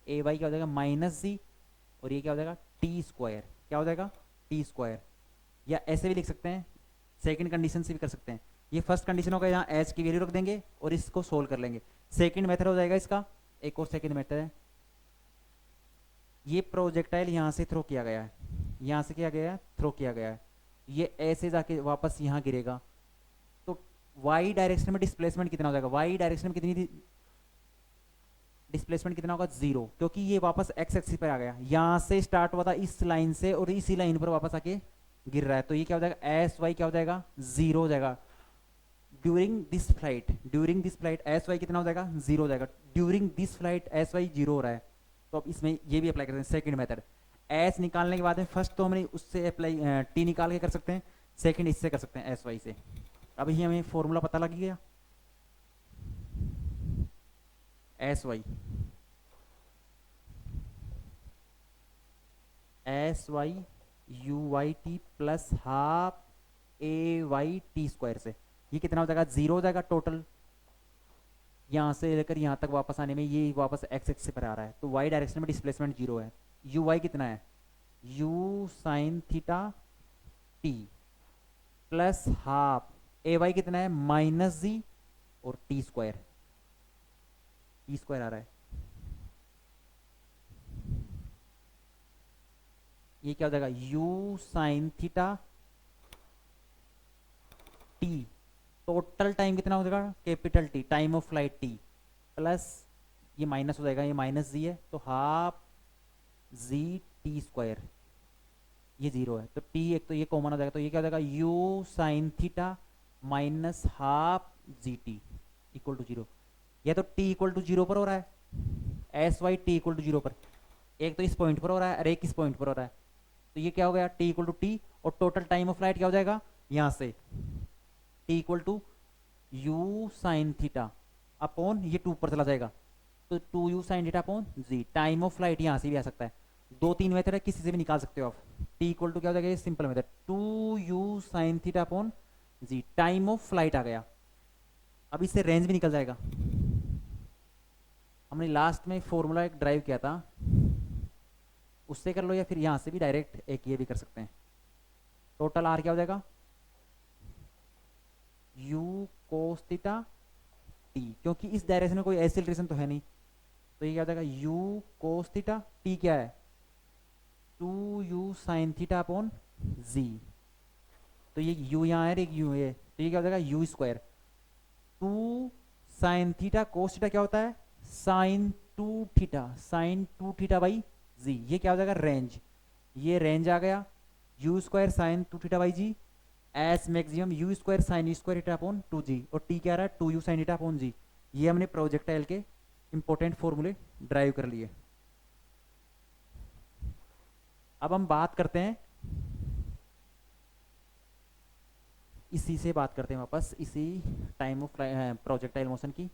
A Y क्या हो जाएगा माइनस जी, और ये क्या हो जाएगा टी स्क्वायर, क्या हो जाएगा टी स्क्वायर। या ऐसे भी लिख सकते हैं, सेकंड कंडीशन से भी कर सकते हैं। ये फर्स्ट कंडीशन होगा, यहाँ एच की वैल्यू रख देंगे और इसको सोल्व कर लेंगे। सेकंड मेथड हो जाएगा इसका, एक और सेकंड मेथड है, ये प्रोजेक्टाइल यहाँ से थ्रो किया गया है, यहाँ से किया गया है, थ्रो किया गया है, ये ऐसे जाके वापस यहाँ गिरेगा। तो वाई डायरेक्शन में डिस्प्लेसमेंट कितना हो जाएगा, वाई डायरेक्शन में कितनी डिस्प्लेसमेंट कितना होगा, जीरो, क्योंकि ये वापस एक्स एक्सिस पर आ गया, यहाँ से स्टार्ट हुआ था इस लाइन से और इसी लाइन पर वापस आके गिर रहा है। तो ये क्या हो जाएगा, एस वाई क्या हो जाएगा, जीरो हो जाएगा during this flight S Y कितना हो जाएगा, जीरो हो जाएगा। During this flight S Y zero हो रहा है। तो अब इसमें ये भी अप्लाई करते हैं सेकंड मेथड। एस निकालने के बाद में फर्स्ट तो हमने उससे अप्लाई टी निकाल के कर सकते हैं, सेकंड इससे कर सकते हैं एस वाई से। अभी हमें फॉर्मूला पता लग गया, S Y U Y T plus half A Y T square से। ये कितना हो जाएगा, जीरो हो जाएगा टोटल, यहाँ से लेकर यहाँ तक वापस आने में ये वापस एक्स एक्स पर आ रहा है। तो वाई डायरेक्शन में डिस्प्लेसमेंट जीरो है। यू वाई कितना है, U sine theta T plus half A Y कितना है माइनस जी और टी स्क्वायर आ रहा है। ये क्या हो जाएगा, U sine theta T, total time कितना हो जाएगा, capital T, time of flight T, plus ये माइनस हो जाएगा, ये माइनस जी है तो हाफ जी टी स्क्वायर, ये जीरो है तो टी एक तो ये कॉमन हो जाएगा। तो ये क्या हो जाएगा, U sine theta minus half G T equal to zero. या तो टी इक्वल टू जीरो पर हो रहा है, S Y T equal to zero पर, एक तो इस पॉइंट पर हो रहा है और एक इस पॉइंट पर हो रहा है। तो ये क्या हो गया, टी इक्वल टू टी, और टोटल टाइम ऑफ फ्लाइट क्या हो जाएगा, यहाँ से T equal to U sine theta upon ये टू पर चला जाएगा तो two U sine theta upon G. Time of flight यहाँ से भी आ सकता है, दो तीन मेथड है, किसी से भी निकाल सकते हो आप। टी इक्वल टू क्या हो जाएगा, ये simple method, two U sine theta upon G, time of flight आ गया। अब इससे रेंज भी निकल जाएगा। हमने लास्ट में फॉर्मूला एक ड्राइव किया था, उससे कर लो या फिर यहाँ से भी डायरेक्ट एक ये भी कर सकते हैं। टोटल आर क्या हो जाएगा, यू कोस थीटा टी, क्योंकि इस डायरेक्शन में कोई एक्सीलरेशन तो है नहीं, तो ये क्या हो जाएगा, यू कोस थीटा, टी क्या है two U sine theta upon G, तो ये यू यहाँ है, एक यू है, तो ये क्या हो जाएगा U square, two sine theta cos theta क्या होता है sine two theta by G, ये क्या हो जाएगा रेंज, ये रेंज आ गया, U square sine two theta by G S maximum U square sine U square theta upon two G, और टी क्या रहा है two U sine theta upon G. ये हमने प्रोजेक्टाइल के इंपॉर्टेंट फॉर्मूले ड्राइव कर लिए। अब हम बात करते हैं, इसी से बात करते हैं वापस, इसी टाइम ऑफ प्रोजेक्टाइल मोशन की।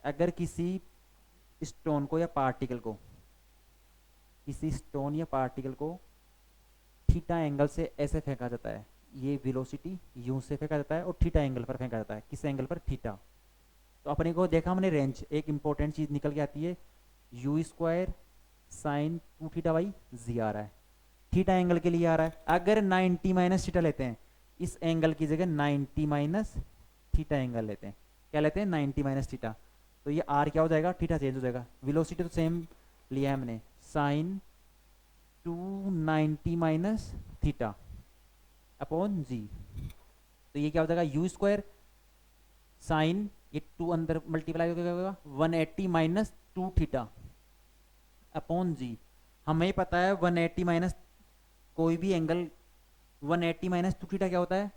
अगर किसी स्टोन को या पार्टिकल को, किसी स्टोन या पार्टिकल को थीटा एंगल से ऐसे फेंका जाता है, ये वेलोसिटी यू से फेंका जाता है और थीटा एंगल पर फेंका जाता है, किस एंगल पर, थीटा। तो अपने को देखा हमने रेंज, एक इंपॉर्टेंट चीज निकल के आती है, U square sine two theta by G आ रहा है, थीटा एंगल के लिए आ रहा है। अगर 90 माइनस थीटा लेते हैं, इस एंगल की जगह 90 माइनस थीटा एंगल लेते हैं, क्या लेते हैं 90 माइनस थीटा, तो ये आर क्या हो जाएगा, थीटा चेंज हो जाएगा। वेलोसिटी तो सेम लिया है हमने, sign 290 minus theta upon G, तो ये क्या हो जाएगा यू स्क्वायर साइन, ये टू अंदर मल्टीप्लाई होगा 180 माइनस टू थीटा अपॉन जी। हमें पता है 180 माइनस कोई भी एंगल 180 माइनस टू थीटा क्या होता है,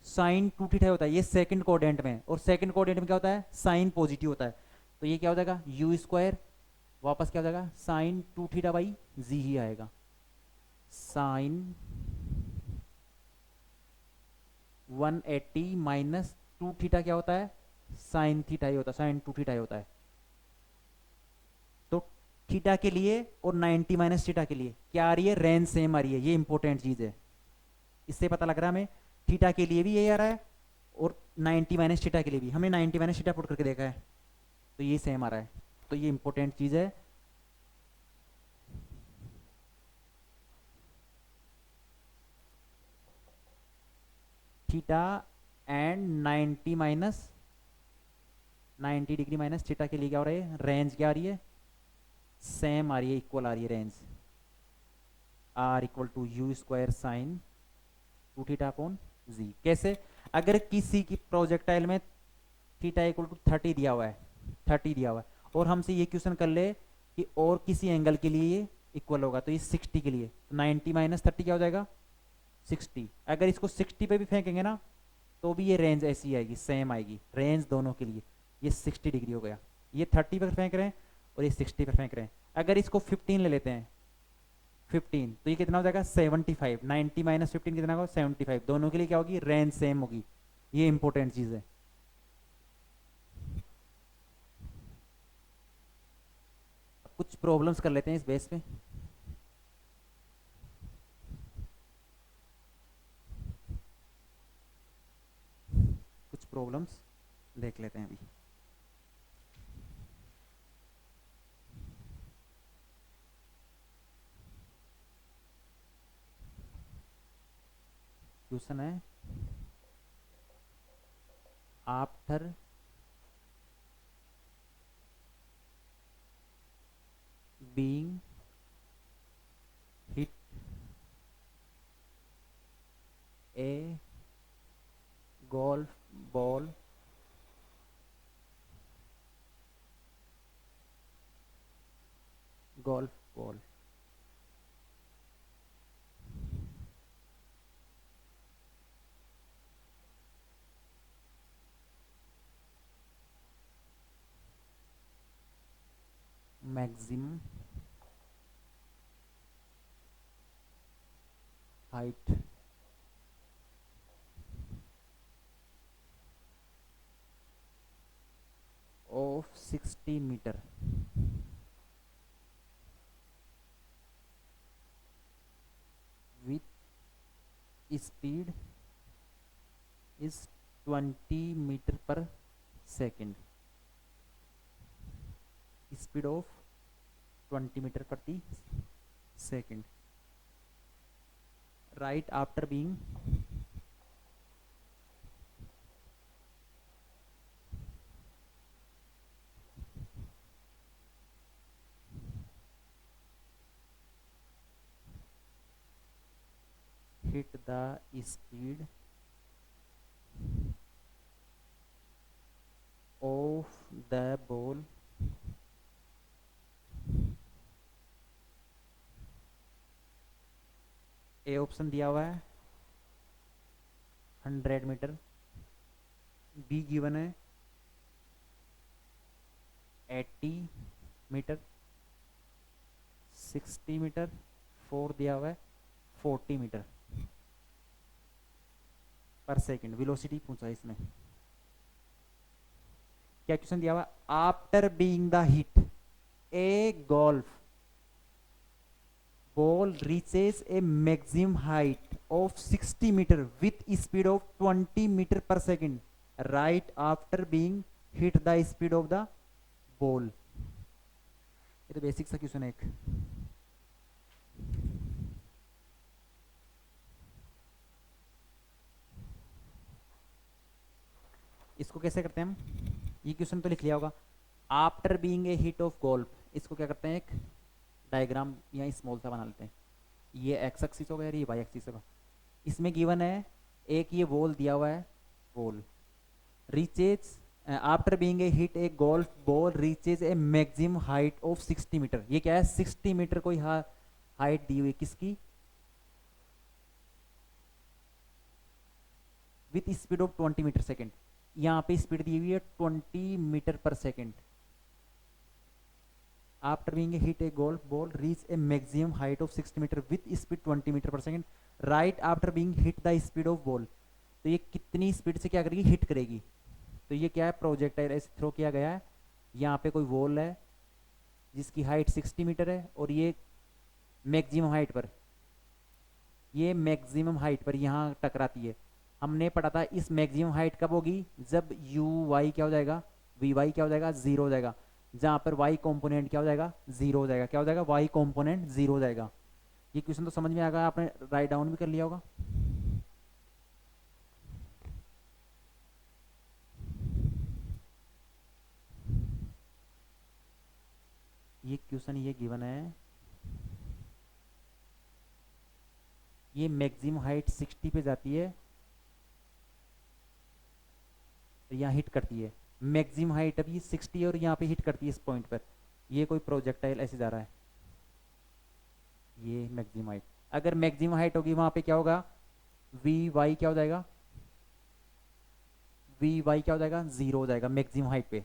साइन टू थीटा होता है, ये सेकंड कोऑर्डिनेट में, और सेकंड कोऑर्डिनेट में क्या होता है, साइन पॉजिटिव होता है। तो ये क्या हो जाएगा, यू स्क्वायर वापस क्या हो जाएगा, साइन टू थीटा बाई जी ही आएगा। साइन 180 माइनस टू थीटा क्या होता है, साइन थीटा ही होता है, साइन टू थीटा ही होता है। तो थीटा के लिए और 90 माइनस थीटा के लिए क्या आ रही है, रेंज सेम आ रही है, ये इंपॉर्टेंट चीज है। इससे पता लग रहा है हमें थीटा के लिए भी यही आ रहा है और 90 माइनस थीटा के लिए भी, हमने 90 माइनस थीटा पुट करके देखा है तो ये सेम आ रहा है। तो ये इंपॉर्टेंट चीज है। Theta and 90 minus 90 degree minus theta के लिए क्या हो रहा है, रेंज क्या आ रही है, सेम आ रही है, इक्वल आ रही है range, R equal to U square sine two theta upon G. कैसे, अगर किसी की प्रोजेक्टाइल में थीटा इक्वल टू 30 दिया हुआ है, 30 दिया हुआ है, और हमसे ये क्वेश्चन कर ले कि और किसी एंगल के लिए ये इक्वल होगा, तो ये 60 के लिए 90 माइनस 30 क्या हो जाएगा, 60। अगर इसको 60 पे भी फेंकेंगे ना तो भी ये रेंज ऐसी आएगी, सेम आएगी रेंज दोनों के लिए। ये 60 डिग्री हो गया, ये 30 पर फेंक रहे हैं और ये 60 पर फेंक रहे हैं। अगर इसको 15 ले लेते हैं, 15 तो ये कितना हो जाएगा 75, 90 माइनस 15 कितना होगा 75, दोनों के लिए क्या होगी, रेंज सेम होगी। ये इंपॉर्टेंट चीज है। कुछ प्रॉब्लम्स कर लेते हैं इस बेस पे। कुछ प्रॉब्लम्स देख लेते हैं अभी। क्वेश्चन है, after being hit a golf ball maximum height of 60 meter with speed is 20 meter per second, speed of 20 meter per second, right after being hit the speed of the ball A option दिया हुआ है 100 मीटर, बी गिवन है 80 मीटर, 60 मीटर, 4 दिया हुआ है 40 मीटर पर सेकंड। वेलोसिटी पूछा है इसमें। क्या क्वेश्चन दिया हुआ, after being the hit a golf ball reaches a maximum height of 60 meter with speed of 20 meter per second right after being hit the speed of the ball। ये तो बेसिक सा क्वेश्चन है एक। इसको कैसे करते हैं हम, ये क्वेश्चन तो लिख लिया होगा। After being a hit of golf, इसको क्या करते हैं, एक डायग्राम यहाँ स्मॉल सा बना लेते हैं। ये एक्स एक्सिस होगा, ये वाई एक्सिस होगा। इसमें गिवन है एक ये बॉल दिया हुआ है, ball reaches after being a hit a golf ball reaches a maximum height of 60 metre. ये क्या है, 60 मीटर कोई हाइट दी हुई किसकी, with speed of 20 metre second. यहाँ पे स्पीड दी हुई है 20 metre per second. After being hit a golf ball reach a maximum height of 60 metre with speed 20 metre per second right after being hit the speed of ball. तो ये कितनी स्पीड से क्या करेगी, हिट करेगी। तो ये क्या है, प्रोजेक्टाइल ऐसे थ्रो किया गया है। यहाँ पे कोई वॉल है जिसकी हाइट 60 मीटर है और ये मैक्सिमम हाइट पर, ये मैक्सिमम हाइट पर यहाँ टकराती है। हमने पढ़ा था इस मैक्सिमम हाइट कब होगी, जब यू वाई क्या हो जाएगा, वी वाई क्या हो जाएगा, जीरो हो जाएगा। जहाँ पर वाई कॉम्पोनेंट क्या हो जाएगा, जीरो हो जाएगा। क्या हो जाएगा, वाई कॉम्पोनेंट जीरो हो जाएगा। ये क्वेश्चन तो समझ में आ गया, आपने राइट डाउन भी कर लिया होगा। ये क्वेश्चन ये गिवन है, ये मैक्सिमम हाइट 60 पे जाती है, यहाँ हिट करती है। मैक्सिमम हाइट अभी 60 और यहाँ पे हिट करती है इस पॉइंट पर। ये कोई प्रोजेक्टाइल ऐसे जा रहा है, ये मैक्सिमम हाइट। अगर मैक्सिमम हाइट होगी वहां पे क्या होगा, वी वाई क्या हो जाएगा, वी वाई क्या हो जाएगा, जीरो हो जाएगा मैक्सिमम हाइट पे।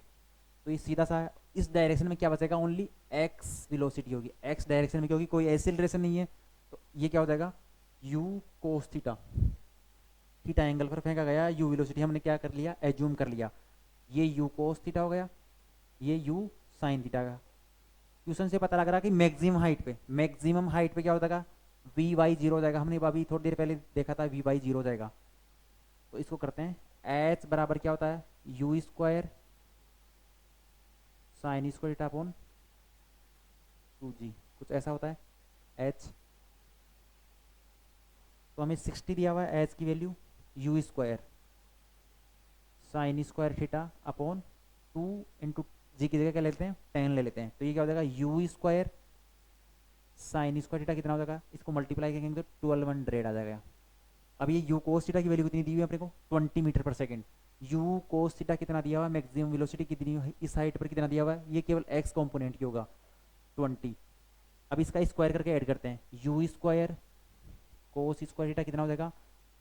तो ये सीधा सा इस डायरेक्शन में क्या बचेगा, ओनली एक्स वेलोसिटी होगी। एक्स डायरेक्शन में क्योंकि कोई एक्सीलरेशन नहीं है, तो ये क्या हो जाएगा, you cos theta. Theta angle पर फेंका गया, यू वेलोसिटी हमने क्या कर लिया, एज्यूम कर लिया। ये यू कोस थीटा हो गया, ये यू साइन थीटा का। क्वेश्चन से पता लग रहा है कि मैक्सिमम हाइट पे क्या हो जाएगा, वी वाई जीरो हो जाएगा। हमने अभी थोड़ी देर पहले देखा था वी वाई जीरो हो जाएगा। तो इसको करते हैं, एच बराबर क्या होता है, U square sine square theta upon 2g, कुछ ऐसा होता है एच। तो हमें 60 दिया हुआ है एच की value, U square sine square theta upon 2 into G की जगह क्या लेते हैं, 10 ले लेते हैं। तो ये क्या हो जाएगा, U square sine square theta कितना हो जाएगा, इसको मल्टीप्लाई करेंगे तो 1200 आ जाएगा। अब ये यू कोस थीटा की वैल्यू कितनी दी हुई है अपने को, 20 मीटर पर सेकंड। यू कोस थीटा कितना दिया हुआ है, मैक्सिमम वेलोसिटी कितनी है इस हाइट पर कितना दिया हुआ है, ये केवल एक्स कंपोनेंट की होगा 20। अब इसका स्क्वायर करके ऐड करते हैं, you square cos square theta कितना हो जाएगा,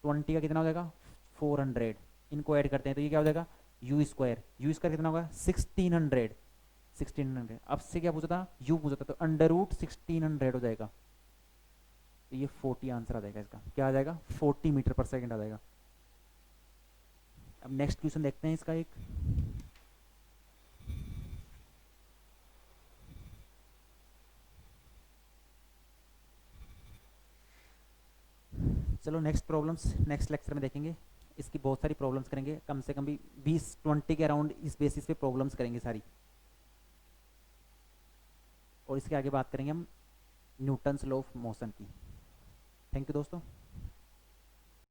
20 का कितना हो जाएगा 400। इनको ऐड करते हैं तो ये क्या हो जाएगा, यू स्क्वायर कितना होगा 1600। अब से क्या पूछा था, यू पूछा था, तो अंडर रूट 1600 हो जाएगा। तो ये 40 आंसर आ जाएगा इसका, क्या आ जाएगा 40 मीटर पर सेकंड आ जाएगा। अब नेक्स्ट क्वेश्चन देखते हैं इसका एक, चलो नेक्स्ट प्रॉब्लम्स नेक्स्ट लेक्चर में देखेंगे। इसकी बहुत सारी प्रॉब्लम्स करेंगे, कम से कम भी 20-20 के अराउंड इस बेसिस पे प्रॉब्लम्स करेंगे सारी। और इसके आगे बात करेंगे हम न्यूटन्स लॉ ऑफ मोशन की। थैंक यू दोस्तों।